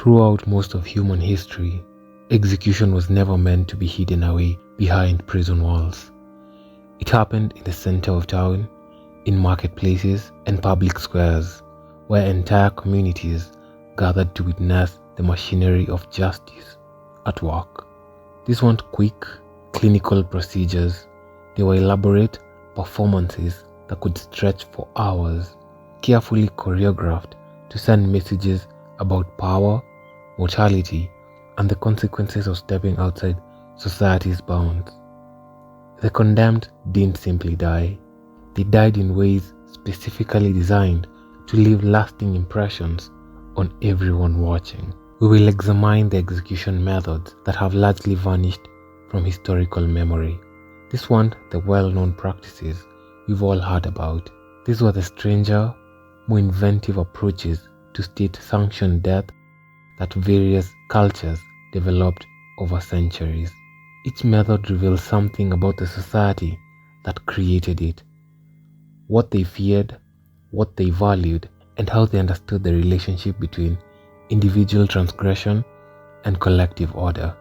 Throughout most of human history, execution was never meant to be hidden away behind prison walls. It happened in the center of town, in marketplaces and public squares, where entire communities gathered to witness the machinery of justice at work. These weren't quick, clinical procedures. They were elaborate performances that could stretch for hours, carefully choreographed to send messages about power, mortality, and the consequences of stepping outside society's bounds. The condemned didn't simply die. They died in ways specifically designed to leave lasting impressions on everyone watching. We will examine the execution methods that have largely vanished from historical memory. These weren't the well-known practices we've all heard about. These were the stranger, more inventive approaches to state-sanctioned death that various cultures developed over centuries. Each method reveals something about the society that created it, what they feared, what they valued, and how they understood the relationship between individual transgression and collective order.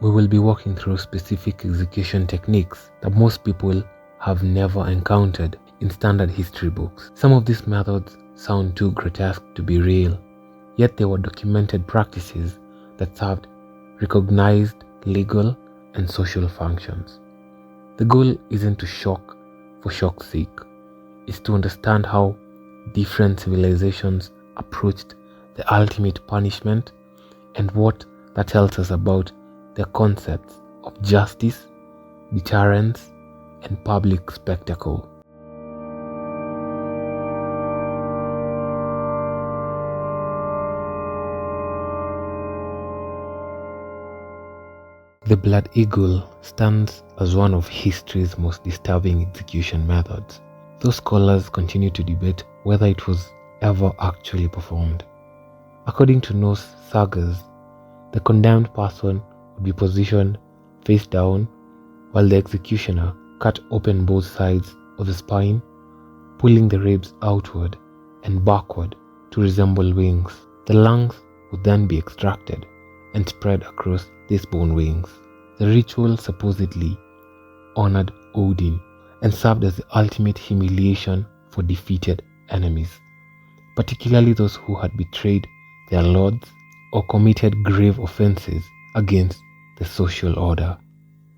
We will be walking through specific execution techniques that most people have never encountered in standard history books. Some of these methods sound too grotesque to be real, yet they were documented practices that served recognized legal and social functions. The goal isn't to shock for shock's sake. It's to understand how different civilizations approached the ultimate punishment and what that tells us about their concepts of justice, deterrence, and public spectacle. The blood eagle stands as one of history's most disturbing execution methods, though scholars continue to debate whether it was ever actually performed. According to Norse sagas, the condemned person would be positioned face down while the executioner cut open both sides of the spine, pulling the ribs outward and backward to resemble wings. The lungs would then be extracted and spread across these bone wings. The ritual supposedly honored Odin and served as the ultimate humiliation for defeated enemies, particularly those who had betrayed their lords or committed grave offenses against the social order.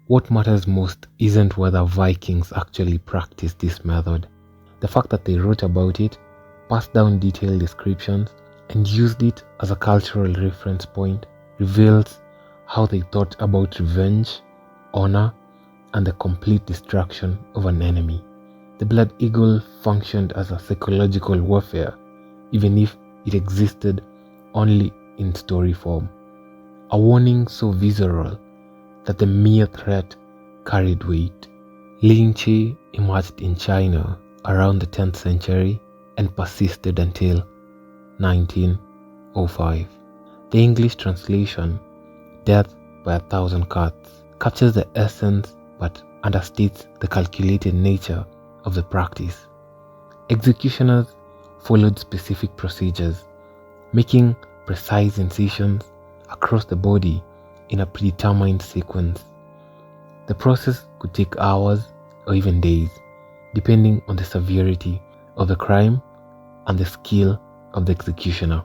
What matters most isn't whether Vikings actually practiced this method. The fact that they wrote about it, passed down detailed descriptions, and used it as a cultural reference point reveals how they thought about revenge, honor, and the complete destruction of an enemy. The blood eagle functioned as a psychological warfare, even if it existed only in story form. A warning so visceral that the mere threat carried weight. Lingchi emerged in China around the 10th century and persisted until 1905. The English translation, Death by 1,000 Cuts, captures the essence but understates the calculated nature of the practice. Executioners followed specific procedures, making precise incisions across the body in a predetermined sequence. The process could take hours or even days, depending on the severity of the crime and the skill of the executioner.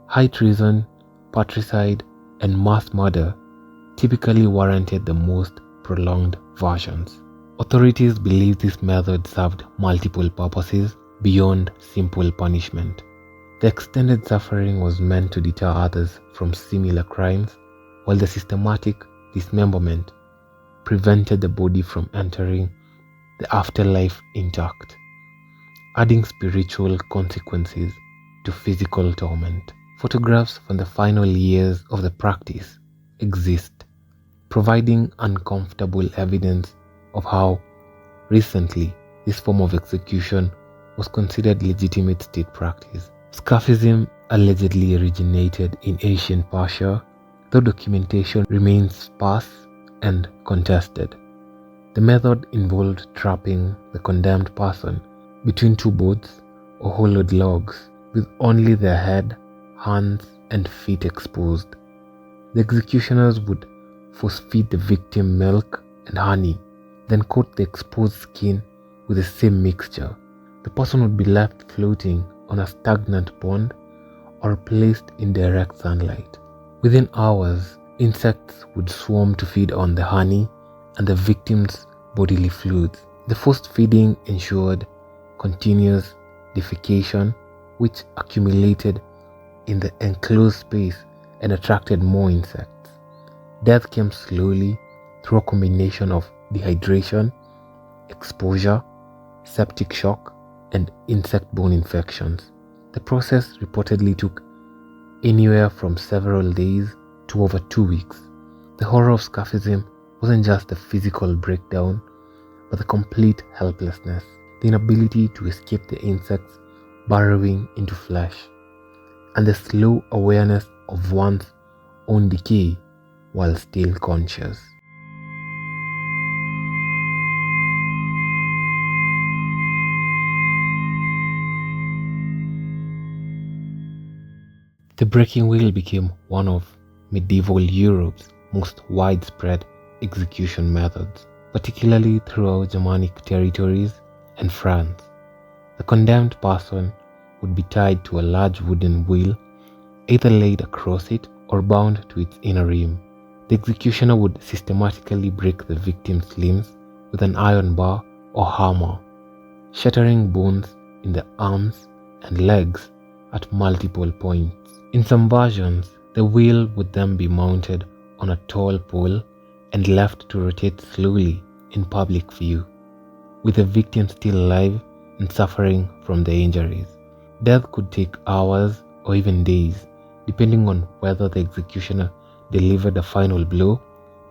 High treason, patricide, and mass murder typically warranted the most prolonged versions. Authorities believe this method served multiple purposes beyond simple punishment. The extended suffering was meant to deter others from similar crimes, while the systematic dismemberment prevented the body from entering the afterlife intact, adding spiritual consequences to physical torment. Photographs from the final years of the practice exist, providing uncomfortable evidence of how recently this form of execution was considered legitimate state practice. Scaphism allegedly originated in ancient Persia, though documentation remains sparse and contested. The method involved trapping the condemned person between two boards or hollowed logs, with only their head, hands, and feet exposed. The executioners would force-feed the victim milk and honey, then coat the exposed skin with the same mixture. The person would be left floating on a stagnant pond or placed in direct sunlight. Within hours, insects would swarm to feed on the honey and the victim's bodily fluids. The forced feeding ensured continuous defecation, which accumulated in the enclosed space and attracted more insects. Death came slowly through a combination of dehydration, exposure, septic shock, and insect-borne infections. The process reportedly took anywhere from several days to over 2 weeks. The horror of Scaphism wasn't just the physical breakdown, but the complete helplessness, the inability to escape the insects burrowing into flesh, and the slow awareness of one's own decay while still conscious. The breaking wheel became one of medieval Europe's most widespread execution methods, particularly throughout Germanic territories and France. The condemned person would be tied to a large wooden wheel, either laid across it or bound to its inner rim. The executioner would systematically break the victim's limbs with an iron bar or hammer, shattering bones in the arms and legs at multiple points. In some versions, the wheel would then be mounted on a tall pole and left to rotate slowly in public view, with the victim still alive and suffering from the injuries. Death could take hours or even days, depending on whether the executioner delivered a final blow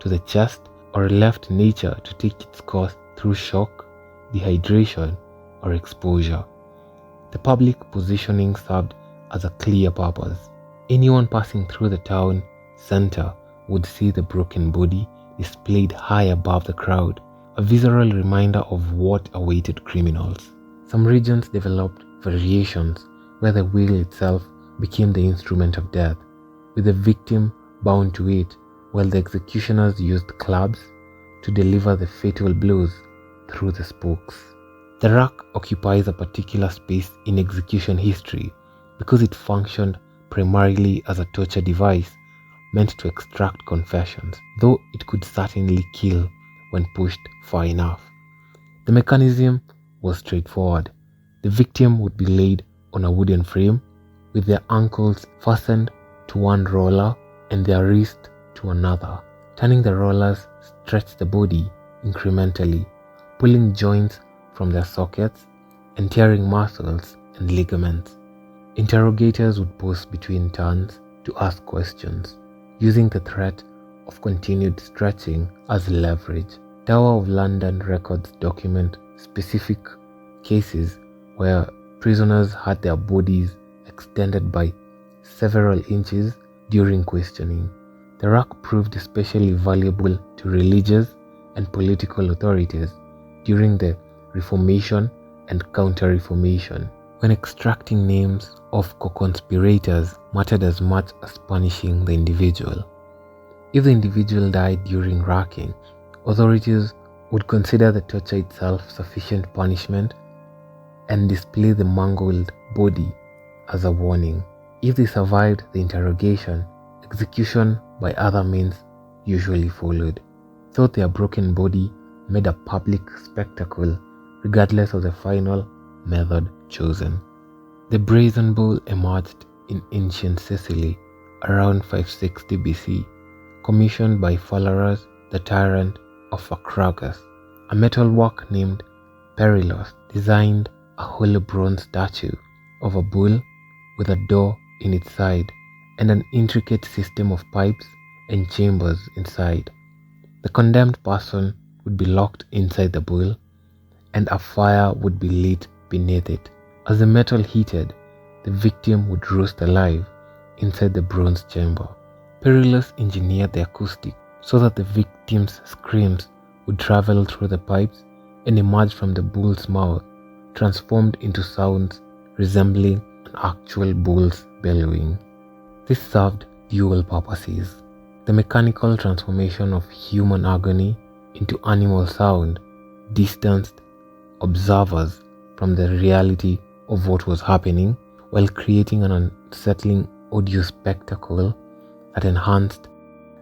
to the chest or left nature to take its course through shock, dehydration, or exposure. The public positioning served as a clear purpose. Anyone passing through the town center would see the broken body displayed high above the crowd, a visceral reminder of what awaited criminals. Some regions developed variations where the wheel itself became the instrument of death, with the victim bound to it, while the executioners used clubs to deliver the fatal blows through the spokes. The rack occupies a particular space in execution history because it functioned primarily as a torture device meant to extract confessions, though it could certainly kill when pushed far enough. The mechanism was straightforward. The victim would be laid on a wooden frame with their ankles fastened to one roller and their wrist to another. Turning the rollers stretched the body incrementally, pulling joints from their sockets and tearing muscles and ligaments. Interrogators would pause between turns to ask questions, using the threat of continued stretching as leverage. Tower of London records document specific cases where prisoners had their bodies extended by several inches during questioning. The rack proved especially valuable to religious and political authorities during the Reformation and Counter-Reformation, when extracting names of co-conspirators mattered as much as punishing the individual. If the individual died during racking, authorities would consider the torture itself sufficient punishment and display the mangled body as a warning. If they survived the interrogation, execution by other means usually followed. So their broken body made a public spectacle regardless of the final method chosen. The brazen bull emerged in ancient Sicily around 560 BC, commissioned by Phalaris, the tyrant of Acragas. A metalwork named Perilos designed a hollow bronze statue of a bull with a door in its side and an intricate system of pipes and chambers inside. The condemned person would be locked inside the bull, and a fire would be lit beneath it. As the metal heated, the victim would roast alive inside the bronze chamber. Perilos engineered the acoustic so that the victim's screams would travel through the pipes and emerge from the bull's mouth, transformed into sounds resembling an actual bull's bellowing. This served dual purposes. The mechanical transformation of human agony into animal sound distanced observers from the reality of what was happening, while creating an unsettling audio spectacle that enhanced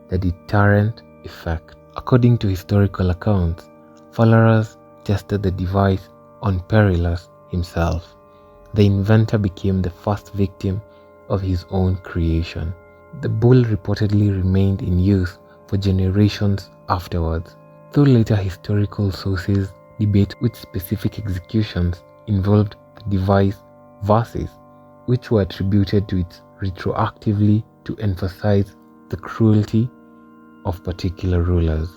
the deterrent effect. According to historical accounts, Phalaras tested the device on Perillus himself. The inventor became the first victim of his own creation. The bull reportedly remained in use for generations afterwards, though later historical sources debate which specific executions involved the device versus which were attributed to it retroactively to emphasize the cruelty of particular rulers.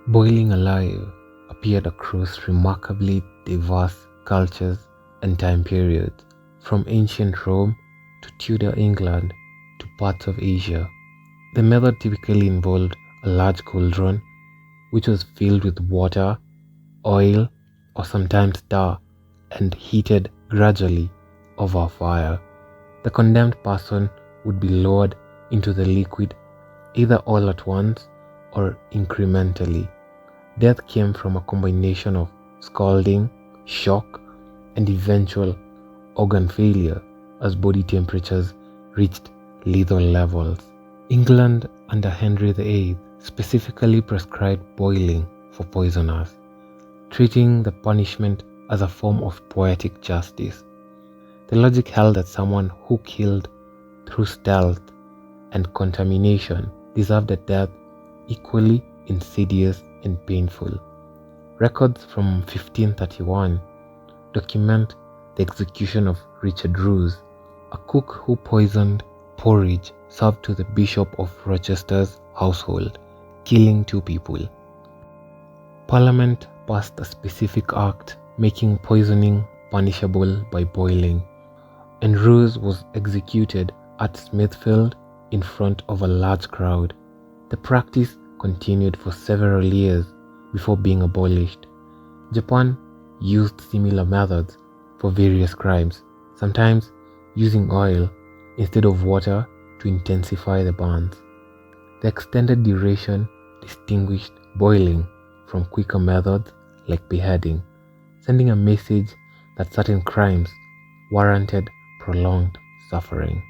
Boiling alive appeared across remarkably diverse cultures and time periods, from ancient Rome to Tudor England to parts of Asia. The method typically involved a large cauldron which was filled with water, oil, or sometimes tar, and heated gradually over a fire. The condemned person would be lowered into the liquid either all at once or incrementally. Death came from a combination of scalding, shock, and eventual organ failure as body temperatures reached lethal levels. England under Henry VIII specifically prescribed boiling for poisoners, treating the punishment as a form of poetic justice. The logic held that someone who killed through stealth and contamination deserved a death equally insidious and painful. Records from 1531 document the execution of Richard Roos, a cook who poisoned porridge served to the Bishop of Rochester's household, killing 2 people. Parliament passed a specific act making poisoning punishable by boiling, and Roos was executed at Smithfield in front of a large crowd. The practice continued for several years before being abolished. Japan used similar methods for various crimes, sometimes using oil instead of water to intensify the burns. The extended duration distinguished boiling from quicker methods like beheading, sending a message that certain crimes warranted prolonged suffering.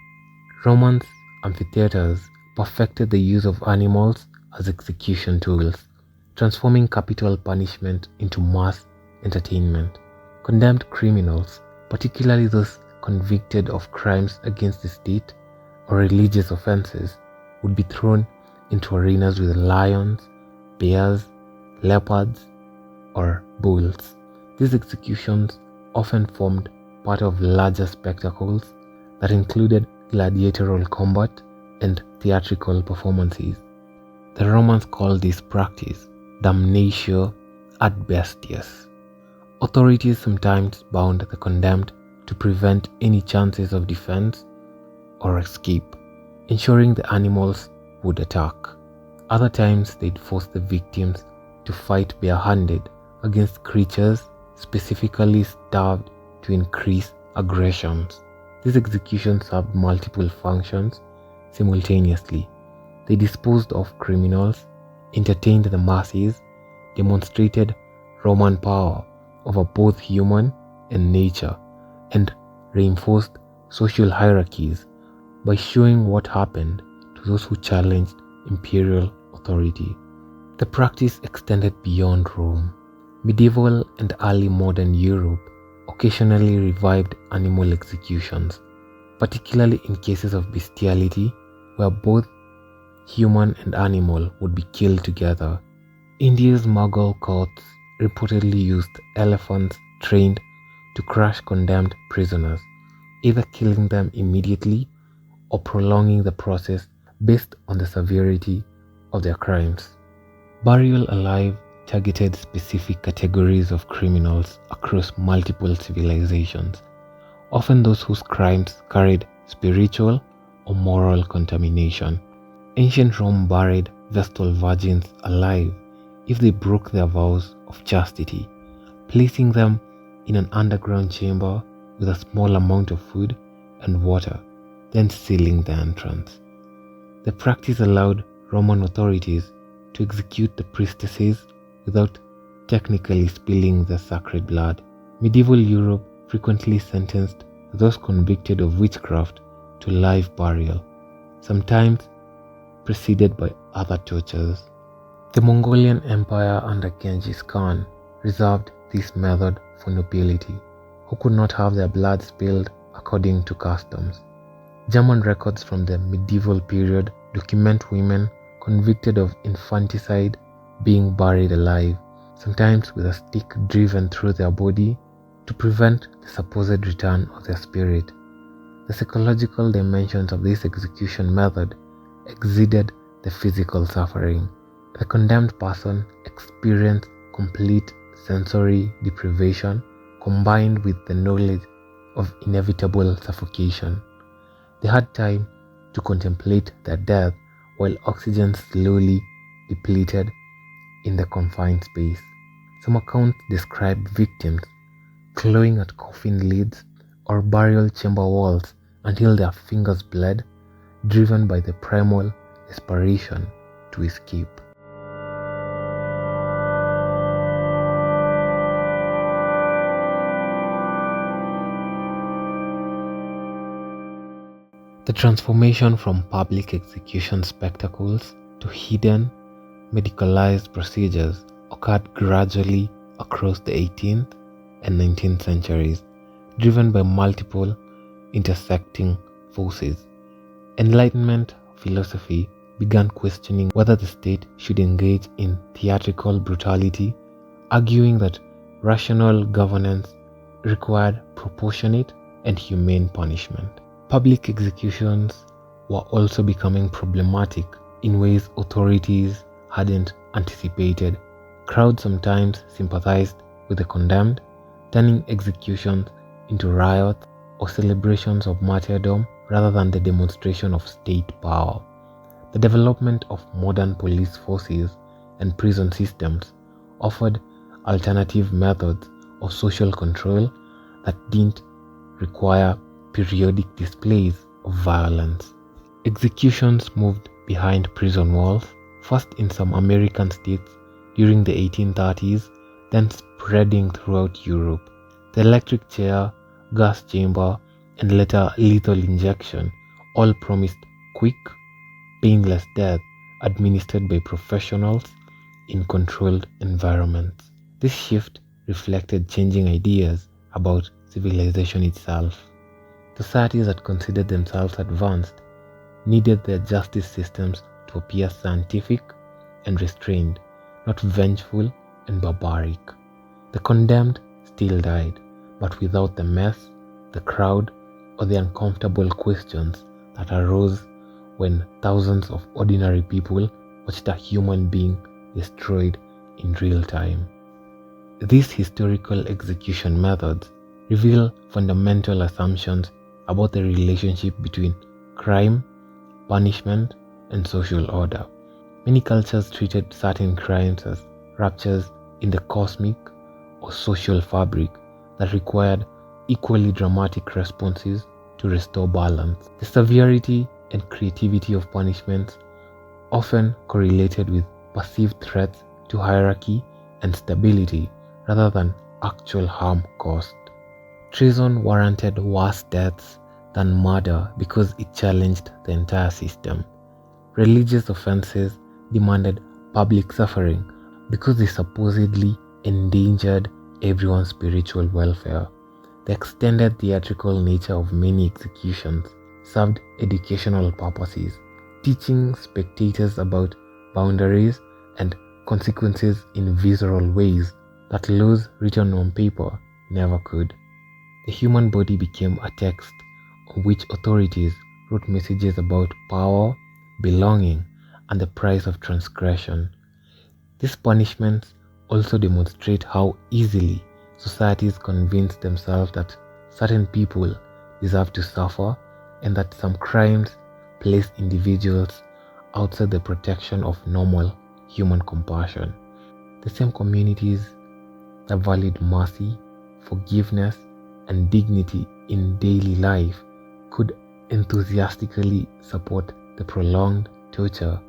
Roman amphitheaters perfected the use of animals as execution tools, transforming capital punishment into mass entertainment. Condemned criminals, particularly those convicted of crimes against the state or religious offenses, would be thrown into arenas with lions, bears, leopards, or bulls. These executions often formed part of larger spectacles that included gladiatorial combat and theatrical performances. The Romans called this practice damnatio ad bestias. Authorities sometimes bound the condemned to prevent any chances of defense or escape, ensuring the animals would attack. Other times they'd force the victims to fight barehanded against creatures specifically starved to increase aggressions. These executions served multiple functions simultaneously. They disposed of criminals, entertained the masses, demonstrated Roman power over both human and nature, and reinforced social hierarchies by showing what happened to those who challenged imperial authority. The practice extended beyond Rome. Medieval and early modern Europe occasionally revived animal executions, particularly in cases of bestiality where both human and animal would be killed together. India's Mughal courts reportedly used elephants trained to crush condemned prisoners, either killing them immediately or prolonging the process based on the severity of their crimes. Burial alive targeted specific categories of criminals across multiple civilizations, often those whose crimes carried spiritual or moral contamination. Ancient Rome buried Vestal virgins alive, if they broke their vows of chastity, placing them in an underground chamber with a small amount of food and water, then sealing the entrance. The practice allowed Roman authorities to execute the priestesses without technically spilling their sacred blood. Medieval Europe frequently sentenced those convicted of witchcraft to live burial, sometimes preceded by other tortures. The Mongolian Empire under Genghis Khan reserved this method for nobility, who could not have their blood spilled according to customs. German records from the medieval period document women convicted of infanticide being buried alive, sometimes with a stick driven through their body to prevent the supposed return of their spirit. The psychological dimensions of this execution method exceeded the physical suffering. The condemned person experienced complete sensory deprivation combined with the knowledge of inevitable suffocation. They had time to contemplate their death while oxygen slowly depleted in the confined space. Some accounts describe victims clawing at coffin lids or burial chamber walls until their fingers bled, driven by the primal desperation to escape. The transformation from public execution spectacles to hidden, medicalized procedures occurred gradually across the 18th and 19th centuries, driven by multiple intersecting forces. Enlightenment philosophy began questioning whether the state should engage in theatrical brutality, arguing that rational governance required proportionate and humane punishment. Public executions were also becoming problematic in ways authorities hadn't anticipated. Crowds sometimes sympathized with the condemned, turning executions into riots or celebrations of martyrdom rather than the demonstration of state power. The development of modern police forces and prison systems offered alternative methods of social control that didn't require periodic displays of violence. Executions moved behind prison walls, first in some American states during the 1830s, then spreading throughout Europe. The electric chair, gas chamber, and later lethal injection all promised quick, painless death administered by professionals in controlled environments. This shift reflected changing ideas about civilization itself. Societies that considered themselves advanced needed their justice systems to appear scientific and restrained, not vengeful and barbaric. The condemned still died, but without the mess, the crowd, or the uncomfortable questions that arose when thousands of ordinary people watched a human being destroyed in real time. These historical execution methods reveal fundamental assumptions about the relationship between crime, punishment, and social order. Many cultures treated certain crimes as ruptures in the cosmic or social fabric that required equally dramatic responses to restore balance. The severity and creativity of punishments often correlated with perceived threats to hierarchy and stability rather than actual harm caused. Treason warranted worse deaths than murder because it challenged the entire system. Religious offenses demanded public suffering because they supposedly endangered everyone's spiritual welfare. The extended theatrical nature of many executions served educational purposes, teaching spectators about boundaries and consequences in visceral ways that laws written on paper never could. The human body became a text on which authorities wrote messages about power, belonging, and the price of transgression. These punishments also demonstrate how easily societies convince themselves that certain people deserve to suffer and that some crimes place individuals outside the protection of normal human compassion. The same communities that valued mercy, forgiveness, and dignity in daily life could enthusiastically support the prolonged torture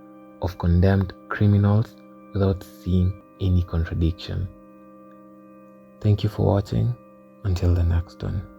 of condemned criminals without seeing any contradiction. Thank you for watching. Until the next one.